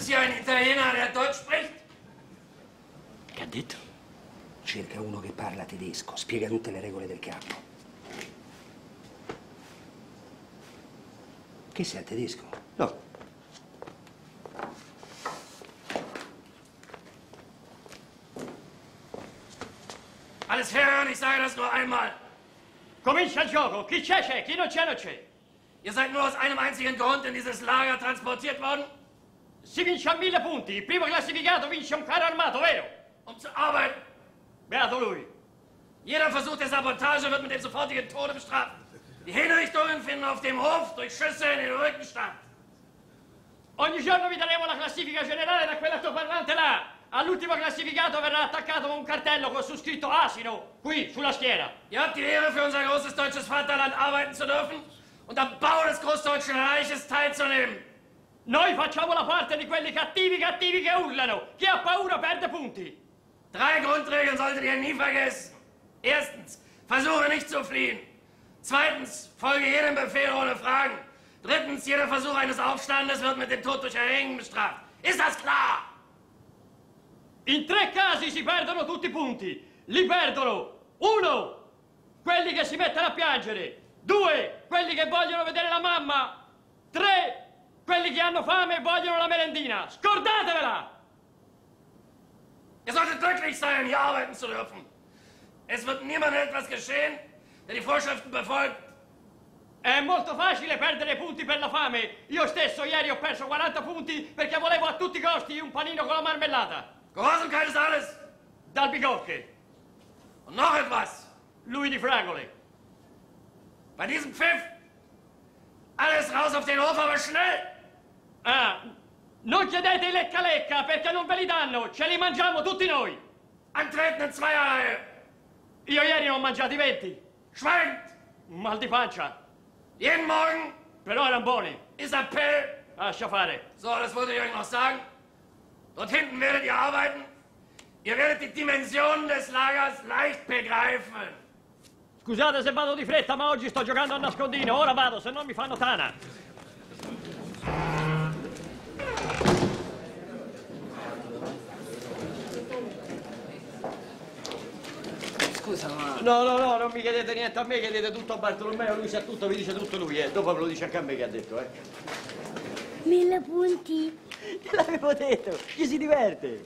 Sie einen Italiener, der Deutsch spricht? Che ha detto? Cerca uno che parla tedesco, spiega tutte le regole del campo. Che sei a tedesco? No. Alles hören, ich sage das nur einmal. Comincia il gioco. Chi c'è, chi non c'è, non c'è. Ihr seid nur aus einem einzigen Grund in dieses Lager transportiert worden? Si vince a 1000 punti. Il primo classificato vince un carro armato, vero? Um zu arbeiten. Beato lui. Jeder Versuch der Sabotage wird mit dem sofortigen Tode bestraft. Die Hinrichtungen finden auf dem Hof durch Schüsse in den Rücken statt. Ogni giorno vi daremo la classifica generale da quell'altoparlante là. All'ultimo classificato verrà attaccato con un cartello con su scritto asino, qui, sulla schiena. Ihr habt die Ehre, für unser großes deutsches Vaterland arbeiten zu dürfen und am Bau des Großdeutschen Reiches teilzunehmen. Noi facciamo la parte di quelli cattivi che urlano. Chi ha paura perde punti. 3 Grundregeln solltet ihr nie vergessen. Erstens, versuche nicht zu fliehen. Zweitens, folge jedem Befehl ohne Fragen. Drittens, jeder Versuch eines Aufstandes wird mit dem Tod durch Erhängen bestraft. Ist das klar? In 3 casi si perdono tutti i punti. Li perdono 1, quelli che si mettono a piangere. 2, quelli che vogliono vedere la mamma. 3, quelli che hanno fame e vogliono la merendina. Scordatevela! Ihr solltet glücklich sein, hier arbeiten zu dürfen. Es wird niemandem etwas geschehen, der die Vorschriften befolgt. È molto facile perdere punti per la fame. Io stesso ieri ho perso 40 punti perché volevo a tutti i costi un panino con la marmellata. Gehorsamkeit ist alles. Dal Bicocche. Und noch etwas. Lui di Fragole. Bei diesem Pfiff. Alles raus auf den Hof, aber schnell. Ah, non chiedete i lecca lecca perché non ve li danno. Ce li mangiamo tutti noi. Antreten in Zweierreihe. Io ieri ne ho mangiati 20. Schweigend. Un mal di pancia. Jeden Morgen. Però erano buoni. Ist Appell. Lascia fare. So, das wollte ich euch noch sagen. Dort hinten werdet ihr arbeiten. Ihr werdet die Dimensionen des Lagers leicht begreifen. Scusate se vado di fretta, ma oggi sto giocando a nascondino. Ora vado, se no mi fanno tana. Scusa, ma... No, non mi chiedete niente a me, chiedete tutto a Bartolomeo, lui sa tutto, vi dice tutto lui, dopo ve lo dice anche a me che ha detto, 1000 punti. Te l'avevo detto, chi si diverte?